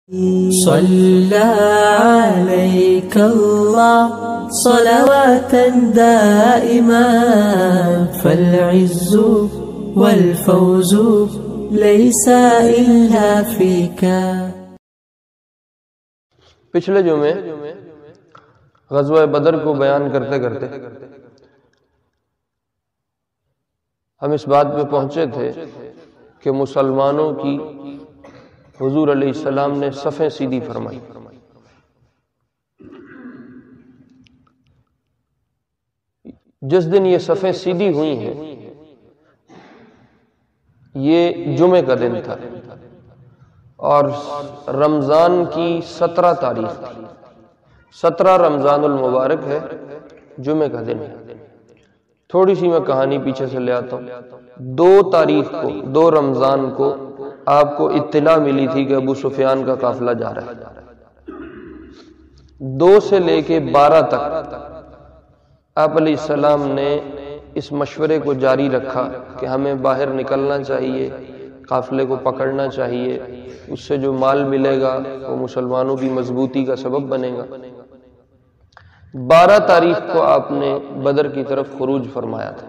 صلى عليك الله صلواتا دائما فالعز والفوز ليس إلا فيك. پچھلے جمعے غزوہ بدر کو بیان کرتے کرتے ہم اس بات پہ پہنچے تھے کہ مسلمانوں کی حضور علیہ السلام نے صفیں سیدھی فرمائی. جس دن یہ صفیں سیدھی ہوئی ہیں یہ جمعے کا دن تھا اور رمضان کی 17 تاریخ تھی. 17 رمضان المبارک ہے، جمعے کا دن ہے. تھوڑی سی میں کہانی پیچھے سے لے آتا ہوں. 2 تاریخ کو 2 رمضان کو آپ کو اطلاع ملی تھی کہ ابو سفیان کا قافلہ جا رہا ہے. 2 سے لے کے 12 تک آپ علیہ السلام نے اس مشورے کو جاری رکھا کہ ہمیں باہر نکلنا چاہیے، قافلے کو پکڑنا چاہیے، اس سے جو مال ملے گا وہ مسلمانوں کی مضبوطی کا سبب بنے گا. 12 تاریخ کو آپ نے بدر کی طرف خروج فرمایا تھا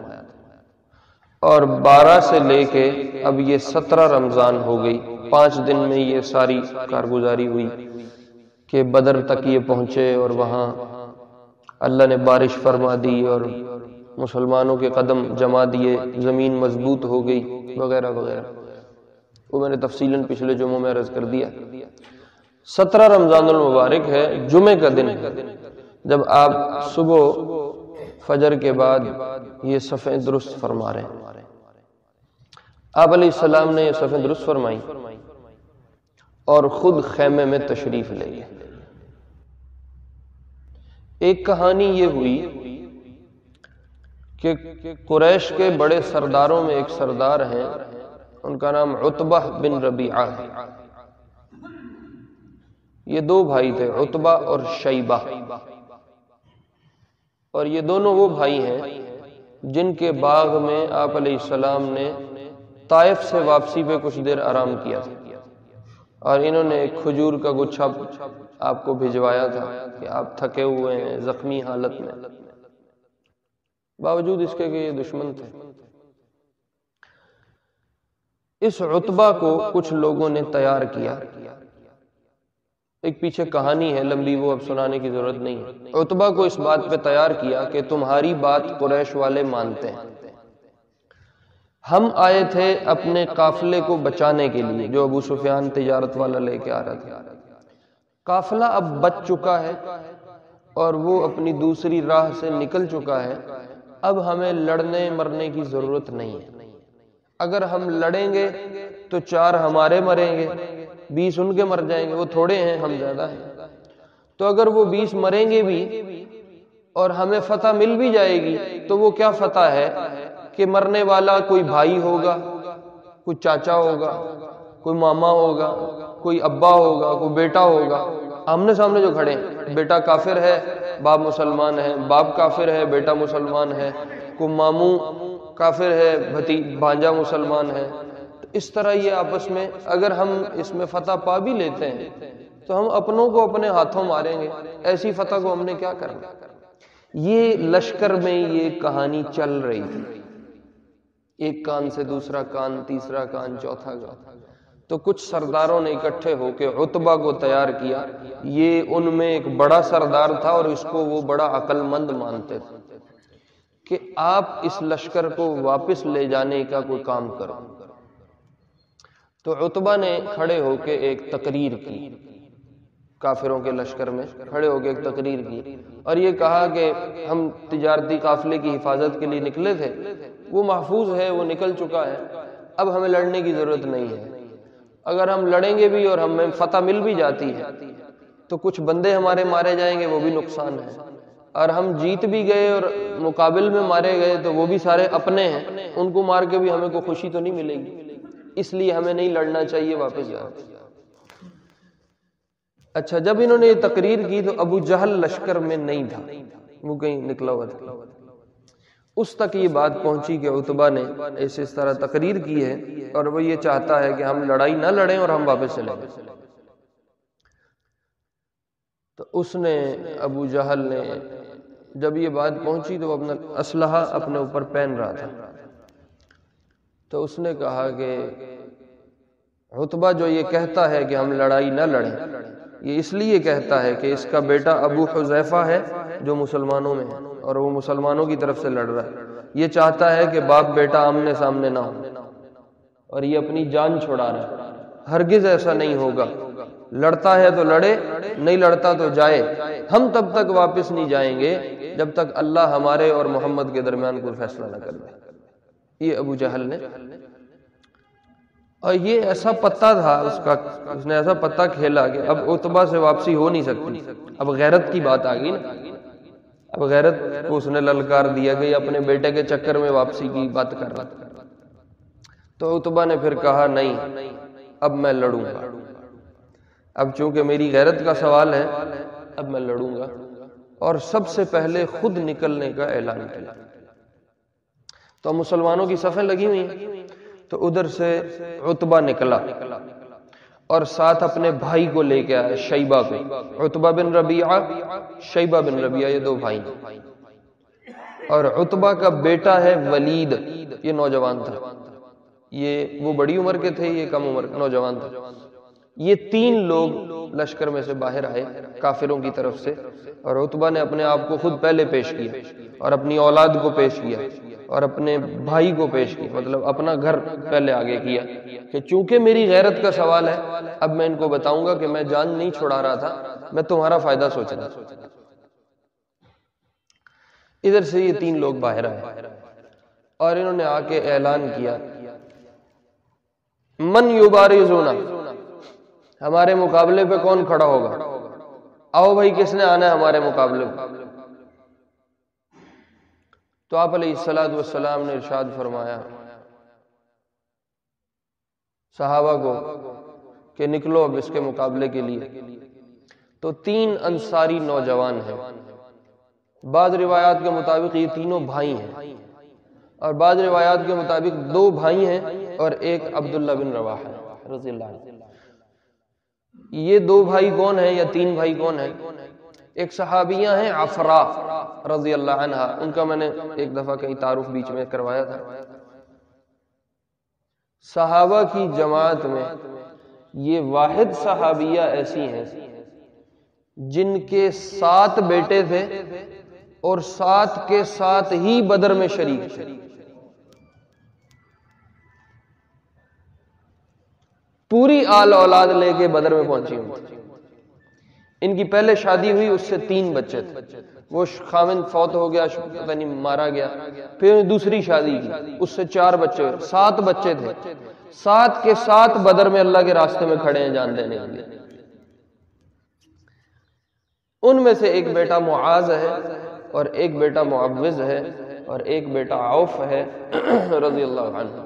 اور 12 سے لے کے اب یہ 17 رمضان ہو گئی. 5 دن میں یہ ساری کارگزاری ہوئی کہ بدر تک یہ پہنچے اور وہاں اللہ نے بارش فرما دی اور مسلمانوں کے قدم جما دیے، زمین مضبوط ہو گئی وغیرہ وغیرہ. وہ میں نے تفصیلاً پچھلے جمعوں میں عرض کر دیا. 17 رمضان المبارک ہے، جمعے کا دن ہے. جب آپ صبح فجر کے بعد یہ صفیں درست فرما رہے ہیں، آپ علیہ السلام نے یہ صفیں درست فرمائی اور خود خیمے میں تشریف لے گئے. ایک کہانی یہ ہوئی کہ قریش کے بڑے سرداروں میں ایک سردار ہیں، ان کا نام عتبہ بن ربیعہ ہے. یہ 2 بھائی تھے، عتبہ اور شیبہ، اور یہ دونوں وہ بھائی ہیں جن کے باغ میں آپ علیہ السلام نے طائف سے واپسی پہ کچھ دیر آرام کیا تھا اور انہوں نے ایک کھجور کا گچھا آپ کو بھجوایا تھا کہ آپ تھکے ہوئے ہیں، زخمی حالت میں، باوجود اس کے کہ یہ دشمن تھے. اس عتبہ کو کچھ لوگوں نے تیار کیا. ایک پیچھے کہانی ہے لمبی، وہ اب سنانے کی ضرورت نہیں ہے. عتبہ کو اس بات پہ تیار کیا کہ تمہاری بات قریش والے مانتے ہیں، ہم آئے تھے اپنے قافلے کو بچانے کے لیے جو ابو سفیان تجارت والا لے کے آ رہا تھا. قافلہ اب بچ چکا ہے اور وہ اپنی دوسری راہ سے نکل چکا ہے. اب ہمیں لڑنے مرنے کی ضرورت نہیں ہے. اگر ہم لڑیں گے تو 4 ہمارے مریں گے، 20 ان کے مر جائیں گے. وہ تھوڑے ہیں، ہم زیادہ ہیں. تو اگر وہ 20 مریں گے بھی اور ہمیں فتح مل بھی جائے گی تو وہ کیا فتح ہے کہ مرنے والا کوئی بھائی ہوگا، کوئی چاچا ہوگا، کوئی ماما ہوگا، کوئی ابا ہوگا، کوئی بیٹا ہوگا. آمنے سامنے جو کھڑے ہیں، بیٹا کافر ہے، باپ مسلمان ہے، باپ کافر ہے، بیٹا مسلمان ہے، کوئی ماموں کافر ہے، بھانجا مسلمان ہے. تو اس طرح یہ آپس میں اگر ہم اس میں فتح پا بھی لیتے ہیں تو ہم اپنوں کو اپنے ہاتھوں ماریں گے. ایسی فتح کو ہم نے کیا کرنا. یہ لشکر میں یہ کہانی چل رہی تھی، ایک کان سے دوسرا کان، تیسرا کان، چوتھا کان. تو کچھ سرداروں نے اکٹھے ہو کے عتبہ کو تیار کیا. یہ ان میں ایک بڑا سردار تھا اور اس کو وہ بڑا عقل مند مانتے تھے کہ آپ اس لشکر کو واپس لے جانے کا کوئی کام کرو. تو عتبہ نے کھڑے ہو کے ایک تقریر کی، کافروں کے لشکر میں کھڑے ہو کے ایک تقریر کی اور یہ کہا کہ ہم تجارتی قافلے کی حفاظت کے لیے نکلے تھے، وہ محفوظ ہے، وہ نکل چکا ہے، اب ہمیں لڑنے کی ضرورت نہیں ہے. اگر ہم لڑیں گے بھی اور ہمیں فتح مل بھی جاتی ہے تو کچھ بندے ہمارے مارے جائیں گے، وہ بھی نقصان ہے. اور ہم جیت بھی گئے اور مقابل میں مارے گئے تو وہ بھی سارے اپنے ہیں، ان کو مار کے بھی ہمیں کوئی خوشی تو نہیں ملے گی. اس لیے ہمیں نہیں لڑنا چاہیے، واپس جانا. اچھا، جب انہوں نے یہ تقریر کی تو ابو جہل لشکر میں نہیں تھا، وہ کہیں نکلا ہوا تھا. اس تک یہ بات پہنچی کہ عتبہ نے اس طرح تقریر کی ہے اور وہ یہ چاہتا ہے کہ ہم لڑائی نہ لڑیں اور ہم واپس چلیں گے. تو اس نے ابو جہل نے جب یہ بات پہنچی تو وہ اپنا اسلحہ اپنے اوپر پہن رہا تھا، تو اس نے کہا کہ عتبہ جو یہ کہتا ہے کہ ہم لڑائی نہ لڑیں، یہ اس لیے کہتا ہے کہ اس کا بیٹا ابو حذیفہ ہے جو مسلمانوں میں ہے اور وہ مسلمانوں کی طرف سے لڑ رہا ہے، یہ چاہتا ہے کہ باپ بیٹا آمنے سامنے نہ ہو اور یہ اپنی جان چھڑا رہا ہے۔ ہرگز ایسا نہیں ہوگا، لڑتا ہے تو لڑے، نہیں لڑتا تو جائے، ہم تب تک واپس نہیں جائیں گے جب تک اللہ ہمارے اور محمد کے درمیان کوئی فیصلہ نہ کر دے۔ یہ ابو جہل نے، اور یہ ایسا پتا تھا اس کا، اس نے ایسا پتا کھیلا کہ اب عتبہ سے واپسی ہو نہیں سکتی، اب غیرت کی بات آ گئی نا، اب غیرت کو اس نے للکار دیا کہ یہ اپنے بیٹے کے چکر میں واپسی کی بات کر رہا۔ تو عتبہ نے پھر کہا نہیں، اب میں لڑوں گا، اب چونکہ میری غیرت کا سوال ہے اب میں لڑوں گا، اور سب سے پہلے خود نکلنے کا اعلان کیا۔ تو مسلمانوں کی صفیں لگی ہوئی ہیں، تو ادھر سے عتبہ نکلا اور ساتھ اپنے بھائی کو لے کے آیا، شیبہ کو، عتبہ بن ربیعہ، شیبہ بن ربیعہ، یہ دو بھائی، اور عتبہ کا بیٹا ہے ولید، یہ نوجوان تھا، یہ وہ بڑی عمر کے تھے، یہ کم عمر نوجوان تھا۔ یہ تین لوگ لشکر میں سے باہر آئے کافروں کی طرف سے، اور عتبہ نے اپنے آپ کو خود پہلے پیش کیا اور اپنی اولاد کو پیش کیا اور اپنے بھائی کو پیش کیا، مطلب اپنا گھر پہلے آگے کیا کہ چونکہ میری غیرت کا سوال ہے اب میں ان کو بتاؤں گا کہ میں جان نہیں چھڑا رہا تھا، میں تمہارا فائدہ سوچ رہا تھا۔ ادھر سے یہ تین لوگ باہر آئے اور انہوں نے آ کے اعلان کیا، من یبارزونا، ہمارے مقابلے پہ کون کھڑا ہوگا، آؤ بھائی کس نے آنا ہے ہمارے مقابلے پہ۔ تو آپ علیہ السلام نے ارشاد فرمایا صحابہ کو کہ نکلو اب اس کے مقابلے کے لیے۔ تو تین انصاری نوجوان ہیں، بعض روایات کے مطابق یہ تینوں بھائی ہیں، اور بعض روایات کے مطابق دو بھائی ہیں اور ایک عبداللہ بن رواحہ رضی اللہ عنہ۔ یہ دو بھائی کون ہیں یا تین بھائی کون ہیں؟ ایک صحابیہ ہیں عفرا رضی اللہ عنہ، ان کا میں نے ایک دفعہ کہیں تعارف بیچ میں کروایا تھا۔ صحابہ کی جماعت میں یہ واحد صحابیہ ایسی ہیں جن کے 7 بیٹے تھے اور 7 کے 7 ہی بدر میں شریک تھے۔ پوری آل اولاد لے کے بدر میں پہنچی ہوئی۔ ان کی پہلے شادی ہوئی، اس سے 3 بچے تھے، وہ خاوند فوت ہو گیا، پتہ نہیں مارا گیا، پھر دوسری شادی کی، اس سے 4 بچے ہوئے، 7 بچے تھے، 7 کے 7 بدر میں اللہ کے راستے میں کھڑے ہیں جان دینے کے لیے۔ ان میں سے ایک بیٹا معاذ ہے اور ایک بیٹا معوذ ہے اور ایک بیٹا عوف ہے رضی اللہ عنہ۔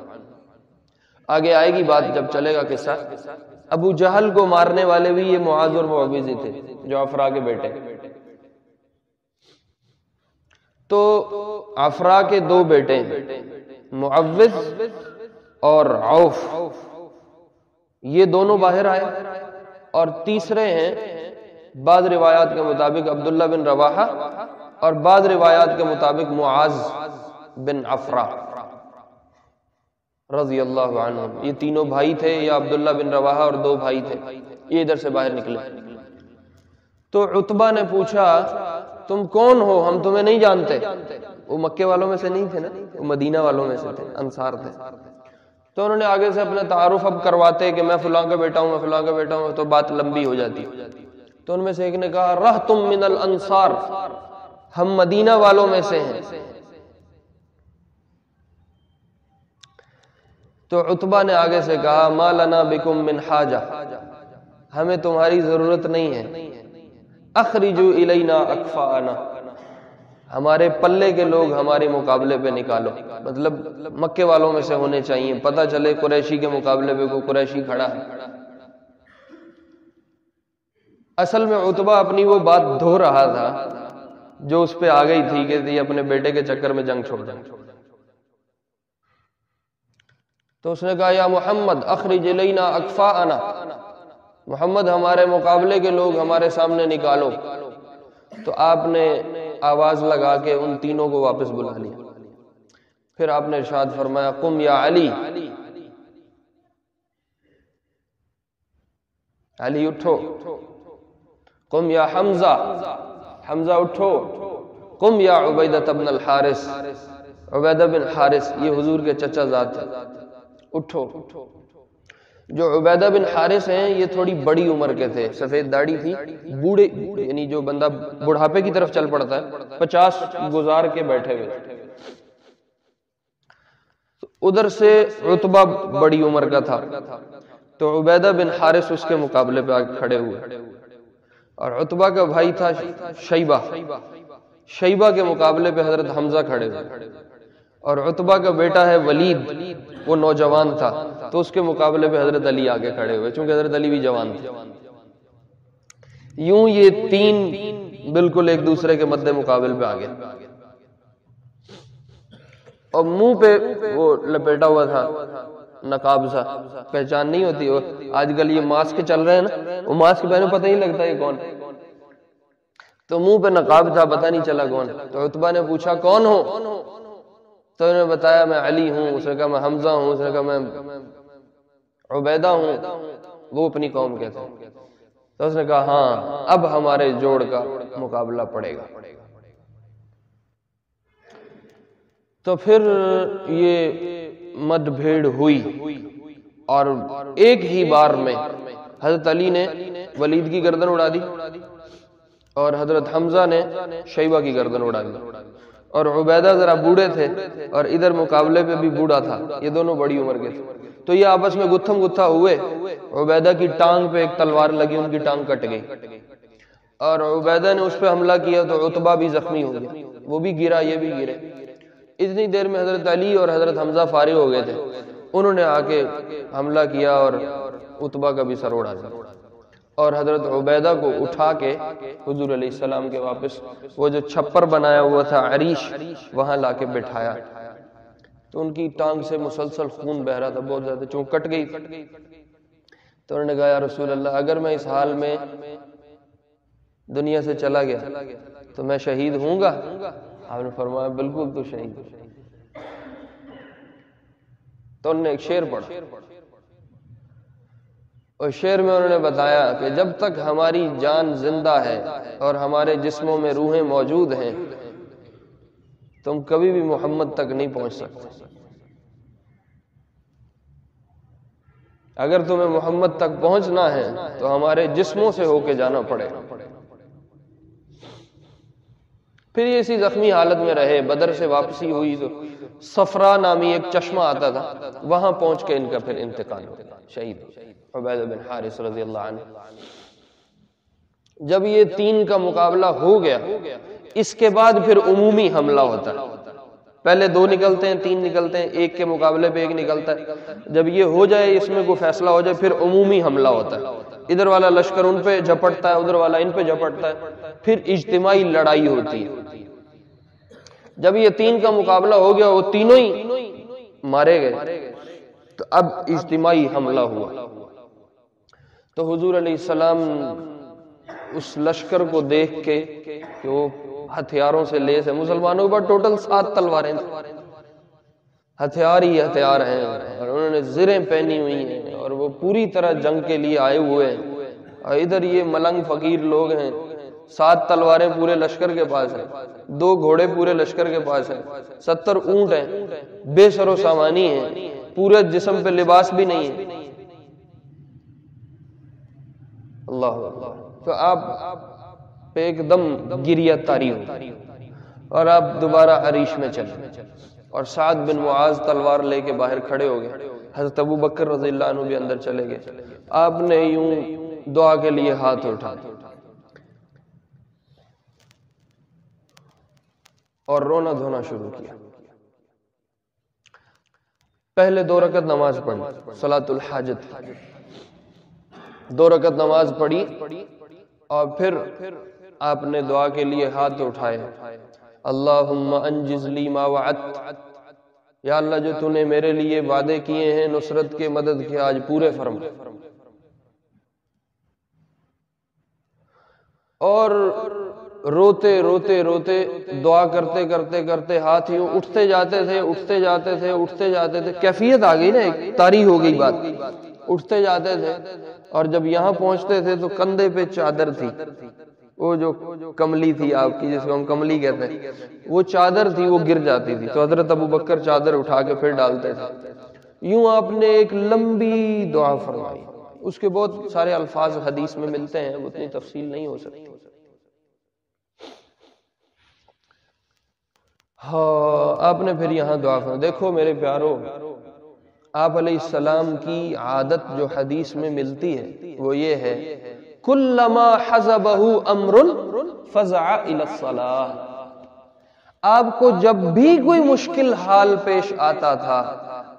آگے آئے گی بات جب چلے گا قصہ۔ ابو جہل کو مارنے والے بھی یہ معاذ اور معوذ ہی تھے جو عفرا کے بیٹے۔ تو عفرا کے 2 بیٹے معوذ اور عوف، یہ دونوں باہر آئے، اور تیسرے ہیں بعض روایات کے مطابق عبداللہ بن رواحہ اور بعض روایات کے مطابق معاذ بن عفرا رضی اللہ عنہ۔ یہ تینوں بھائی تھے، یا عبداللہ بن رواحہ اور 2 بھائی تھے، یہ ادھر سے باہر نکلے۔ تو عتبہ نے پوچھا تم کون ہو، ہم تمہیں نہیں جانتے۔ وہ مکے والوں میں سے نہیں تھے نا، وہ مدینہ والوں میں سے تھے، انصار تھے۔ تو انہوں نے آگے سے اپنا تعارف اب کرواتے کہ میں فلاں کا بیٹا ہوں، میں فلاں کا بیٹا ہوں، تو بات لمبی ہو جاتی۔ تو ان میں سے ایک نے کہا رہتم من الانصار، ہم مدینہ والوں میں سے ہیں۔ تو عتبہ نے آگے سے کہا ما لنا بکم من حاجہ، ہمیں تمہاری ضرورت نہیں ہے، اخرجوا الینا اکفاءنا، ہمارے پلے کے لوگ ہمارے مقابلے پہ نکالو، مطلب مکے والوں میں سے ہونے چاہیے، پتہ چلے قریشی کے مقابلے پہ کوئی قریشی کھڑا ہے۔ اصل میں عتبہ اپنی وہ بات دھو رہا تھا جو اس پہ آ گئی تھی کہ یہ اپنے بیٹے کے چکر میں جنگ چھوڑ دیں۔ تو اس نے کہا یا محمد اخرج الینا اکفاءنا، محمد ہمارے مقابلے کے لوگ ہمارے سامنے نکالو، تو آپ نے آواز لگا کے ان تینوں کو واپس بلا لیا۔ پھر آپ نے ارشاد فرمایا قم یا علی، علی اٹھو، قم یا حمزہ، حمزہ اٹھو، قم یا عبیدہ بن الحارث، عبیدہ بن حارث یہ حضور کے چچا زاد تھے، اٹھو۔ جو عبیدہ بن حارث ہیں یہ تھوڑی بڑی عمر کے تھے، سفید داڑھی تھی، بوڑھے یعنی جو بندہ بڑھاپے کی طرف چل پڑتا ہے 50 گزار کے بیٹھے ہوئے۔ ادھر سے عتبہ بڑی عمر کا تھا، تو عبیدہ بن حارث اس کے مقابلے پہ آگے کھڑے ہوئے، اور عتبہ کا بھائی تھا شیبہ، شیبہ کے مقابلے پہ حضرت حمزہ کھڑے ہوئے، اور عتبہ کا بیٹا ہے ولید، وہ نوجوان تھا، تو اس کے مقابلے پہ حضرت علی آگے کھڑے ہوئے، چونکہ حضرت علی بھی جوان تھے۔ یوں یہ تین بالکل ایک دوسرے کے مد مقابل پہ آگے، اور منہ پہ وہ لپیٹا ہوا تھا نقاب سا، پہچان نہیں ہوتی۔ آج کل یہ ماسک چل رہے ہیں نا، وہ ماسک پہنے پتہ ہی لگتا یہ کون، تو منہ پہ نقاب تھا، پتہ نہیں چلا کون۔ تو عتبہ نے پوچھا کون ہو، تو انہوں نے بتایا میں علی ہوں، اس نے کہا میں حمزہ ہوں، اس نے کہا میں عبیدہ ہوں، وہ اپنی قوم کے تھے۔ تو اس نے کہا ہاں اب ہمارے جوڑ کا مقابلہ پڑے گا۔ تو پھر یہ مد بھیڑ ہوئی، اور ایک ہی بار میں حضرت علی نے ولید کی گردن اڑا دی، اور حضرت حمزہ نے شیبہ کی گردن اڑا دی، اور عبیدہ ذرا بوڑھے تھے اور ادھر مقابلے پہ بھی بوڑھا تھا، یہ دونوں بڑی عمر کے تھے، تو یہ آپس میں گتھم گتھا ہوئے۔ عبیدہ کی ٹانگ پہ ایک تلوار لگی، ان کی ٹانگ کٹ گئی، اور عبیدہ نے اس پہ حملہ کیا تو عتبہ بھی زخمی ہو گیا، وہ بھی گرا یہ بھی گرے۔ اتنی دیر میں حضرت علی اور حضرت حمزہ فارغ ہو گئے تھے، انہوں نے آ کے حملہ کیا اور عتبہ کا بھی سر اڑا دیا، اور حضرت عبیدہ کو اٹھا کے حضور علیہ السلام کے واپس وہ جو چھپر بنایا ہوا تھا عریش، وہاں لا کے بٹھایا۔ تو ان کی ٹانگ سے مسلسل خون بہ رہا تھا بہت زیادہ، چونکہ کٹ گئی۔ تو انہوں نے کہا یا رسول اللہ اگر میں اس حال میں دنیا سے چلا گیا تو میں شہید ہوں گا؟ آپ نے فرمایا بالکل تو شہید۔ تو انہوں نے ایک شعر پڑھا، اور شعر میں انہوں نے بتایا کہ جب تک ہماری جان زندہ ہے اور ہمارے جسموں میں روحیں موجود ہیں تم کبھی بھی محمد تک نہیں پہنچ سکتے۔ اگر تمہیں محمد تک پہنچنا ہے تو ہمارے جسموں سے ہو کے جانا پڑے۔ پھر یہ اسی زخمی حالت میں رہے، بدر سے واپسی ہوئی تو صفرا نامی ایک چشمہ آتا تھا، وہاں پہنچ کے ان کا پھر انتقال ہو گیا، شہید عبیدہ بن حارث رضی اللہ عنہ۔ جب یہ تین کا مقابلہ ہو گیا، اس کے بعد پھر عمومی حملہ ہوتا ہے۔ پہلے دو نکلتے ہیں، تین نکلتے ہیں، ایک کے مقابلے پہ ایک نکلتا ہے۔ جب یہ ہو جائے، اس میں کوئی فیصلہ ہو جائے، پھر عمومی حملہ ہوتا ہے۔ ادھر والا لشکر ان پہ جھپٹتا ہے، ادھر والا ان پہ جھپٹتا ہے، پھر اجتماعی لڑائی ہوتی ہے۔ جب یہ تین کا مقابلہ ہو گیا، وہ تینوں ہی مارے گئے، تو اب اجتماعی حملہ ہوا۔ تو حضور علیہ السلام اس لشکر کو دیکھ کے کہ وہ ہتھیاروں سے لیس ہے، مسلمانوں کے پاس ٹوٹل 7 تلواریں تھیں، ہتھیار ہی ہتھیار ہیں، اور انہوں نے زریں پہنی ہوئی ہیں، اور وہ پوری طرح جنگ کے لیے آئے ہوئے ہیں، اور ادھر یہ ملنگ فقیر لوگ ہیں۔ 7 تلواریں پورے لشکر کے پاس ہیں، 2 گھوڑے پورے لشکر کے پاس ہیں، 70 اونٹ ہیں، بے سر و سامانی ہیں، پورے جسم پہ لباس بھی نہیں ہے۔ اللہ اللہ، تو آپ پہ ایک دم گریہ طاری ہو، اور آپ دوبارہ عریش میں چلے، اور سعد بن معاذ تلوار لے کے باہر کھڑے ہو گئے، حضرت ابو بکر رضی اللہ عنہ بھی اندر چلے گئے۔ آپ نے یوں دعا کے لیے ہاتھ اٹھا اور رونا دھونا شروع کیا۔ پہلے 2 رکعت نماز پڑھی، صلاۃ الحاجت، 2 رکعت نماز پڑھی، اور پھر آپ نے دعا کے لیے ہاتھ اٹھائے، اللہم انجز لی ما وعدت، یا اللہ جو تو نے میرے لیے وعدے کیے ہیں نصرت کے، مدد کے، آج پورے فرما۔ اور روتے روتے روتے دعا کرتے کرتے کرتے ہاتھ یوں اٹھتے جاتے تھے اٹھتے جاتے تھے اٹھتے جاتے تھے، کیفیت آ گئی نا، ایک طاری ہو گئی بات، اٹھتے جاتے تھے اور جب یہاں پہنچتے تھے تو کندھے پہ چادر تھی، وہ جو کملی تھی آپ کی جس کو ہم کملی کہتے ہیں، وہ چادر تھی، وہ گر جاتی تھی تو حضرت ابوبکر چادر اٹھا کے پھر ڈالتے تھے۔ یوں آپ نے ایک لمبی دعا فرمائی، اس کے بہت سارے الفاظ حدیث میں ملتے ہیں، اتنی تفصیل نہیں ہو سکتی۔ ہاں آپ نے پھر یہاں دعا فرمائی۔ دیکھو میرے پیارو، آپ علیہ السلام کی عادت جو حدیث میں ملتی ہے وہ یہ ہے، کلما حزبہ امر فزع الی الصلاۃ، آپ کو جب بھی کوئی مشکل حال پیش آتا تھا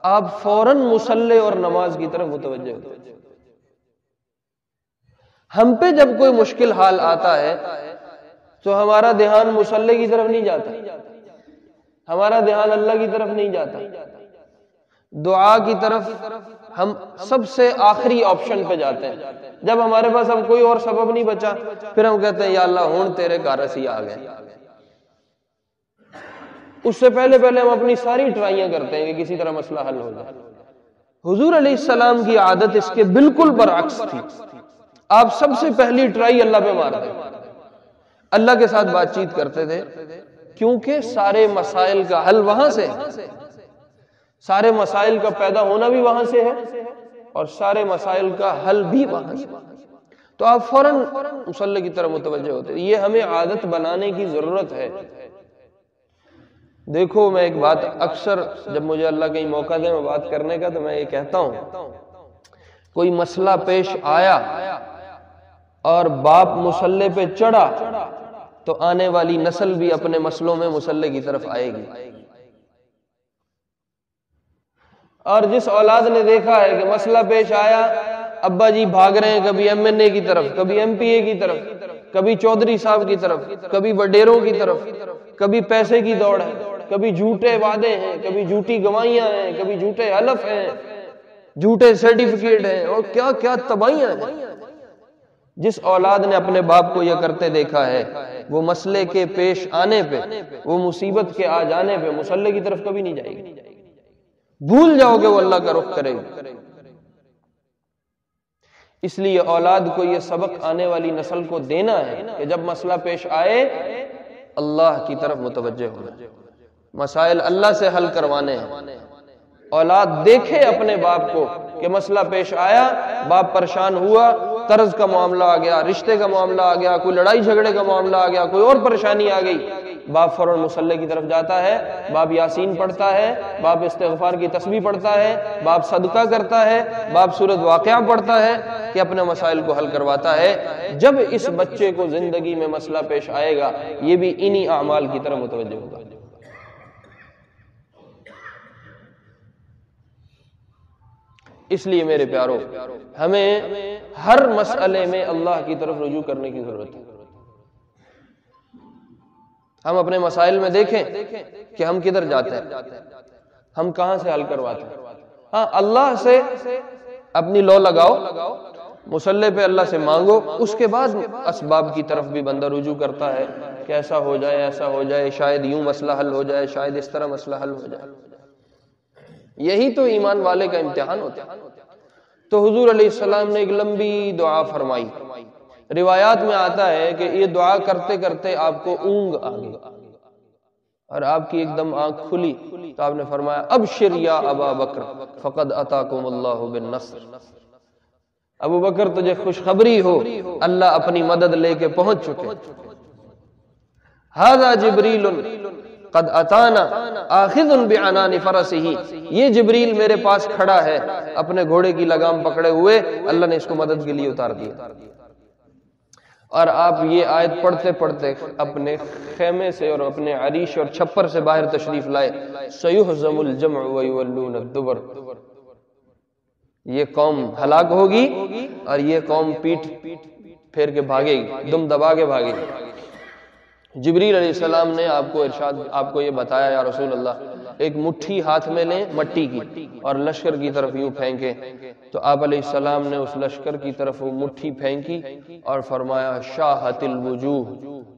آپ فوراً مصلی اور نماز کی طرف متوجہ ہوتے تھے۔ ہم پہ جب کوئی مشکل حال آتا ہے تو ہمارا دھیان مصلی کی طرف نہیں جاتا، ہمارا دھیان اللہ کی طرف نہیں جاتا، دعا کی طرف ہم سب سے آخری آپشن پہ جاتے ہیں۔ جب ہمارے پاس اب کوئی اور سبب نہیں بچا پھر ہم کہتے ہیں یا اللہ ہون تیرے کارس ہی آ گئے۔ اس سے پہلے ہم اپنی ساری ٹرائیاں کرتے ہیں کہ کسی طرح مسئلہ حل ہو جائے۔ حضور علیہ السلام کی عادت اس کے بالکل برعکس تھی، آپ سب سے پہلی ٹرائی اللہ پہ مارتے، اللہ کے ساتھ بات چیت کرتے تھے، کیونکہ سارے مسائل کا حل وہاں سے ہے، سارے مسائل کا پیدا ہونا بھی وہاں سے ہے اور سارے مسائل کا حل بھی وہاں سے، تو آپ فوراً مصلی کی طرف متوجہ ہوتے۔ یہ ہمیں عادت بنانے کی ضرورت ہے۔ دیکھو میں ایک بات اکثر جب مجھے اللہ کہیں موقع دے میں بات کرنے کا تو میں یہ کہتا ہوں، کوئی مسئلہ پیش آیا اور باپ مصلی پہ چڑھا تو آنے والی نسل بھی اپنے مسئلوں میں مصلی کی طرف آئے گی، اور جس اولاد نے دیکھا ہے کہ مسئلہ پیش آیا ابا جی بھاگ رہے ہیں کبھی ایم این اے کی طرف، کبھی ایم پی اے کی طرف، کبھی چودھری صاحب کی طرف، کبھی وڈیروں کی طرف، کبھی پیسے کی دوڑ ہے، کبھی جھوٹے وعدے ہیں، کبھی جھوٹی گواہیاں ہیں، کبھی جھوٹے حلف ہیں، جھوٹے سرٹیفکیٹ ہیں اور کیا کیا تباہیاں ہیں۔ جس اولاد نے اپنے باپ کو یہ کرتے دیکھا ہے وہ مسئلے کے پیش آنے پہ، وہ مصیبت کے آ جانے پہ مصلی کی طرف کبھی نہیں جائے گی، بھول جاؤ کہ وہ اللہ کا رخ کرے گی۔ اس لیے اولاد کو یہ سبق آنے والی نسل کو دینا ہے کہ جب مسئلہ پیش آئے اللہ کی طرف متوجہ ہونا، مسائل اللہ سے حل کروانے ہیں۔ اولاد دیکھے اپنے باپ کو کہ مسئلہ پیش آیا، باپ پریشان ہوا، قرض کا معاملہ آ گیا، رشتے کا معاملہ آ گیا، کوئی لڑائی جھگڑے کا معاملہ آ گیا، کوئی اور پریشانی آ گئی، باپ فوراً مصلی کی طرف جاتا ہے، باپ یاسین پڑھتا ہے، باپ استغفار کی تسبیح پڑھتا ہے، باپ صدقہ کرتا ہے، باپ سورۃ واقعہ پڑھتا ہے کہ اپنے مسائل کو حل کرواتا ہے۔ جب اس بچے کو زندگی میں مسئلہ پیش آئے گا یہ بھی انہی اعمال کی طرف متوجہ ہوگا۔ اس لیے میرے پیارو ہمیں ہر مسئلے میں اللہ کی طرف رجوع کرنے کی ضرورت ہے۔ ہم اپنے مسائل میں دیکھیں کہ ہم کدھر جاتے ہیں، ہم کہاں سے حل کرواتے ہیں۔ ہاں اللہ سے اپنی لو لگاؤ، مصلی پہ اللہ سے مانگو، اس کے بعد اسباب کی طرف بھی بندہ رجوع کرتا ہے کہ ایسا ہو جائے، ایسا ہو جائے، شاید یوں مسئلہ حل ہو جائے، شاید اس طرح مسئلہ حل ہو جائے۔ یہی تو ایمان والے کا امتحان ہوتا ہے۔ تو حضور علیہ السلام نے ایک لمبی دعا فرمائی، روایات میں آتا ہے کہ یہ دعا کرتے کرتے آپ کو اونگ آ گئی اور آپ کی ایک دم آنکھ کھلی تو آپ نے فرمایا ابشر یا ابا بکر فقد اتاکم اللہ بالنصر، ابو بکر تجھے خوشخبری ہو اللہ اپنی مدد لے کے پہنچ چکے۔ ھذا جبریل قد اتانا آخذ بعنان فرسہ، یہ جبریل میرے پاس کھڑا ہے اپنے گھوڑے کی لگام پکڑے ہوئے، اللہ نے اس کو مدد کے لیے اتار دیا۔ اور آپ یہ آیت پڑھتے پڑھتے اپنے خیمے سے اور اپنے عریش اور چھپر سے باہر تشریف لائے، سیہزم الجمع ویولون الدبر، یہ قوم ہلاک ہوگی اور یہ قوم پیٹ پھیر کے بھاگے گی، دم دبا کے بھاگے گی۔ جبریل علیہ السلام نے آپ کو یہ بتایا یا رسول اللہ ایک مٹھی ہاتھ میں لیں مٹی کی اور لشکر کی طرف یوں پھینکیں، تو آپ علیہ السلام نے اس لشکر کی طرف وہ مٹھی پھینکی اور فرمایا شاہت الوجوہ،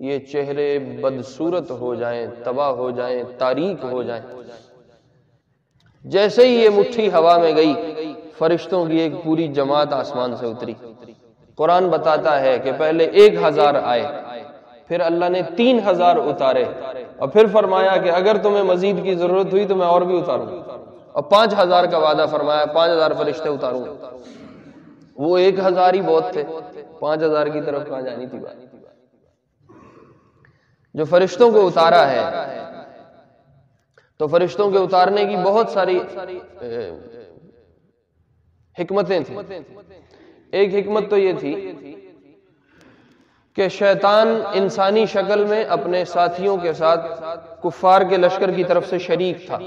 یہ چہرے بدصورت ہو جائیں، تباہ ہو جائیں، تاریک ہو جائیں۔ جیسے ہی یہ مٹھی ہوا میں گئی، فرشتوں کی ایک پوری جماعت آسمان سے اتری۔ قرآن بتاتا ہے کہ پہلے 1000 آئے، پھر اللہ نے 3000 اتارے، اور پھر فرمایا کہ اگر تمہیں مزید کی ضرورت ہوئی تو میں اور بھی اتاروں، اور 5000 کا وعدہ فرمایا، 5000 فرشتے اتاروں۔ وہ 1000 ہی بہت تھے، 5000 کی طرف کہاں جانی تھی بات۔ جو فرشتوں کو اتارا ہے، تو فرشتوں کے اتارنے کی بہت ساری حکمتیں تھیں۔ ایک حکمت تو یہ تھی کہ شیطان انسانی شکل میں اپنے ساتھیوں کے ساتھ کفار کے لشکر کی طرف سے شریک تھا،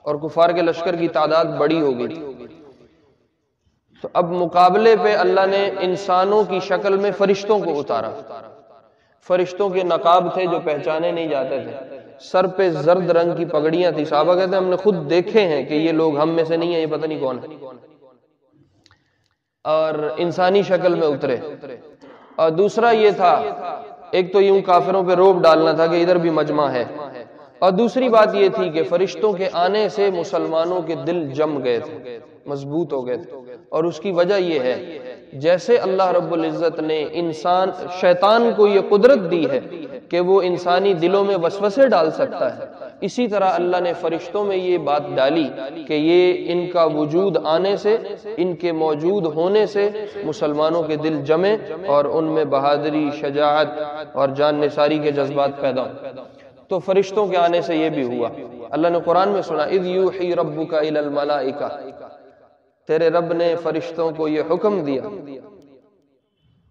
اور کفار کے لشکر کی تعداد بڑی ہو گئی تھی۔ تو اب مقابلے پہ اللہ نے انسانوں کی شکل میں فرشتوں کو اتارا۔ فرشتوں کے نقاب تھے جو پہچانے نہیں جاتے تھے، سر پہ زرد رنگ کی پگڑیاں تھی۔ صحابہ کہتے ہیں ہم نے خود دیکھے ہیں کہ یہ لوگ ہم میں سے نہیں ہیں، یہ پتہ نہیں کون ہے، اور انسانی شکل میں اترے۔ اور دوسرا یہ تھا، ایک تو یوں کافروں پہ روب ڈالنا تھا کہ ادھر بھی مجمع ہے، اور دوسری بات یہ تھی کہ فرشتوں کے آنے سے مسلمانوں کے دل جم گئے تھے، مضبوط ہو گئے تھے۔ اور اس کی وجہ یہ ہے، جیسے اللہ رب العزت نے شیطان کو یہ قدرت دی ہے کہ وہ انسانی دلوں میں وسوسے ڈال سکتا ہے، اسی طرح اللہ نے فرشتوں میں یہ بات ڈالی کہ یہ ان کا وجود آنے سے، ان کے موجود ہونے سے مسلمانوں کے دل جمے اور ان میں بہادری، شجاعت اور جان نثاری کے جذبات پیدا ہوں۔ تو فرشتوں کے آنے سے یہ بھی ہوا۔ اللہ نے قرآن میں سنا اذ یوحی ربک الی الملائکہ، تیرے رب نے فرشتوں کو یہ حکم دیا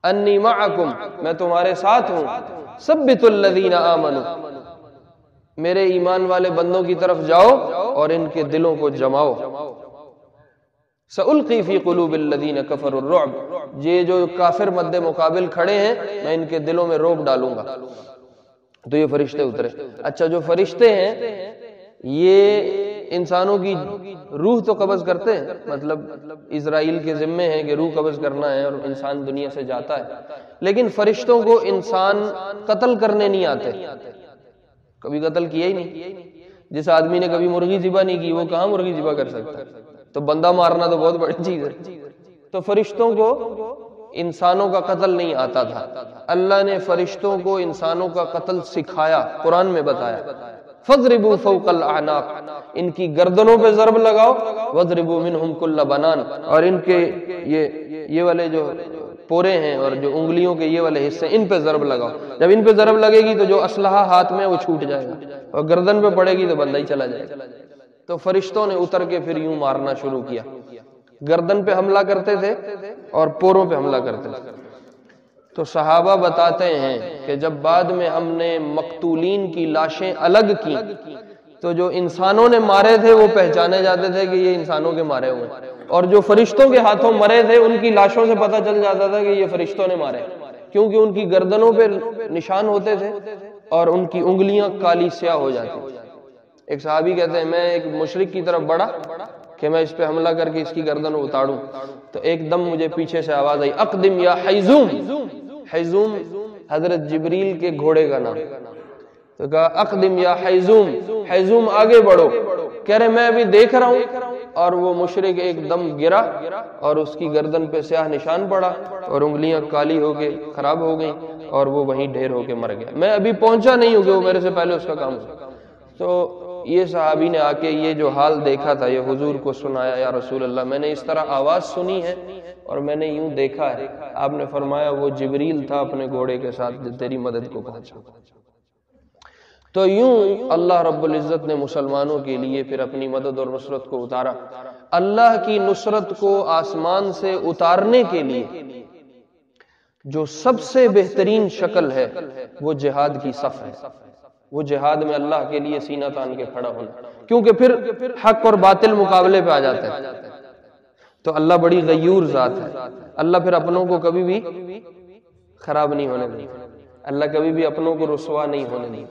انی معکم، میں تمہارے ساتھ ہوں، ثبتوا الذین آمنوا، میرے ایمان والے بندوں کی طرف جاؤ اور ان کے دلوں کو جماؤ۔ سألقی فی قلوب الذین کفروا الرعب، یہ جو کافر مد مقابل کھڑے ہیں میں ان کے دلوں میں رعب ڈالوں گا۔ تو یہ فرشتے اترے۔ اچھا، جو فرشتے ہیں یہ انسانوں کی روح تو قبض کرتے ہیں، مطلب اسرائیل کے ذمے ہے کہ روح قبض کرنا ہے اور انسان دنیا سے جاتا ہے، لیکن فرشتوں کو انسان قتل کرنے نہیں آتے، کبھی قتل کیا ہی نہیں۔ جس آدمی نے کبھی مرغی ذبح نہیں کی وہ کہاں مرغی ذبح کر سکتا ہے؟ تو بندہ مارنا تو بہت بڑی چیز ہے۔ تو فرشتوں کو انسانوں کا قتل نہیں آتا تھا، اللہ نے فرشتوں کو انسانوں کا قتل سکھایا، قرآن میں بتایا فَضْرِبُوا فَوْقَ الْأَعْنَاقِ، ان کی گردنوں پہ ضرب لگاؤ، وَضْرِبُوا مِنْهُمْ كُلَّ بَنَانٍ، اور ان کے یہ والے جو پورے ہیں اور جو انگلیوں کے یہ والے حصے ان پہ ضرب لگاؤ۔ جب ان پہ ضرب لگے گی تو جو اسلحہ ہاتھ میں وہ چھوٹ جائے گا، اور گردن پہ پڑے گی تو بندہ ہی چلا جائے گا۔ تو فرشتوں نے اتر کے پھر یوں مارنا شروع کیا، گردن پہ حملہ کرتے تھے اور پوروں پہ حملہ کرتے تھے۔ تو صحابہ بتاتے ہیں کہ جب بعد میں ہم نے مقتولین کی لاشیں الگ کی تو جو انسانوں نے مارے تھے وہ پہچانے جاتے تھے کہ یہ انسانوں کے مارے ہوئے، اور جو فرشتوں کے ہاتھوں مرے تھے ان کی لاشوں سے پتہ چل جاتا تھا کہ یہ فرشتوں نے مارے، کیونکہ ان کی گردنوں پہ نشان ہوتے تھے اور ان کی انگلیاں کالی سیاہ ہو جاتی۔ ایک صحابی کہتے ہیں میں ایک مشرک کی طرف بڑھا کہ میں اس پہ حملہ کر کے اس کی گردن اتاڑوں، تو ایک دم مجھے پیچھے سے آواز آئی اقدم یا حیزوم، حیزوم حضرت جبریل کے گھوڑے کا نام، تو کہا اقدم یا حیزوم، حیزوم آگے بڑھو، کہہ رہے میں ابھی دیکھ رہا ہوں، اور وہ مشرک ایک دم گرا اور اس کی گردن پہ سیاہ نشان پڑا اور انگلیاں کالی ہو کے خراب ہو گئیں اور وہ وہیں ڈھیر ہو کے مر گیا۔ میں ابھی پہنچا نہیں ہوں کہ وہ میرے سے پہلے اس کا کام ہو۔ تو یہ صحابی نے آ کے یہ جو حال دیکھا تھا یہ حضور کو سنایا، یا رسول اللہ میں نے اس طرح آواز سنی ہے اور میں نے یوں دیکھا ہے۔ آپ نے فرمایا وہ جبریل تھا اپنے گھوڑے کے ساتھ جو تیری مدد کو پہنچا۔ تو یوں اللہ رب العزت نے مسلمانوں کے لیے پھر اپنی مدد اور نصرت کو اتارا۔ اللہ کی نصرت کو آسمان سے اتارنے کے لیے جو سب سے بہترین شکل ہے وہ جہاد کی صف ہے، وہ جہاد میں اللہ کے لیے سینہ تان کے کھڑا ہونا، کیونکہ پھر حق اور باطل مقابلے پہ آ جاتے ہیں۔ تو اللہ بڑی غیور ذات ہے، اللہ پھر اپنوں کو کبھی بھی خراب نہیں ہونے دیں، اللہ کبھی بھی اپنوں کو رسوا نہیں ہونے دیں۔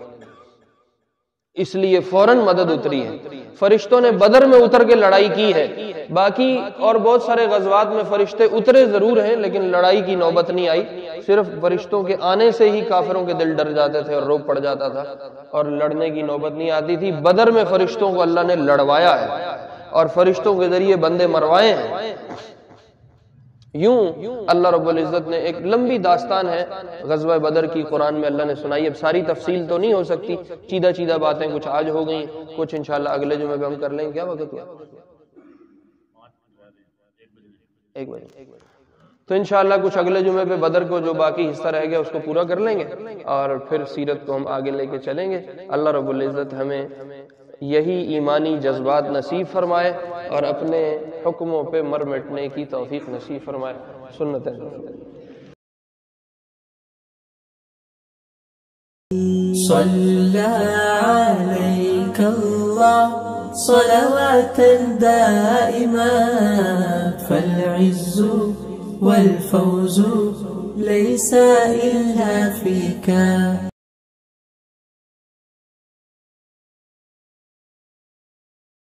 اس لیے فوراً مدد اتری ہے۔ فرشتوں نے بدر میں اتر کے لڑائی کی ہے، باقی اور بہت سارے غزوات میں فرشتے اترے ضرور ہیں لیکن لڑائی کی نوبت نہیں آئی، صرف فرشتوں کے آنے سے ہی کافروں کے دل ڈر جاتے تھے اور روب پڑ جاتا تھا اور لڑنے کی نوبت نہیں آتی تھی۔ بدر میں فرشتوں کو اللہ نے لڑوایا ہے اور فرشتوں کے ذریعے بندے مروائے ہیں۔ یوں اللہ رب العزت نے ایک لمبی داستان ہے غزوہ بدر کی، قرآن میں اللہ نے سنائی۔ اب ساری تفصیل تو نہیں ہو سکتی، چیدہ باتیں کچھ آج ہو گئیں، کچھ انشاءاللہ اگلے جمعے پہ ہم کر لیں گے۔ کیا وقت ہوا؟ 1 بجے۔ تو انشاءاللہ کچھ اگلے جمعے پہ بدر کو جو باقی حصہ رہ گیا اس کو پورا کر لیں گے اور پھر سیرت کو ہم آگے لے کے چلیں گے۔ اللہ رب العزت ہمیں یہی ایمانی جذبات نصیب فرمائے اور اپنے حکموں پہ مر مٹنے کی توفیق نصیب فرمائے۔ سنت ہے۔ صلى عليك الله صلواتا دائما فالعز والفوز ليس إلا فيك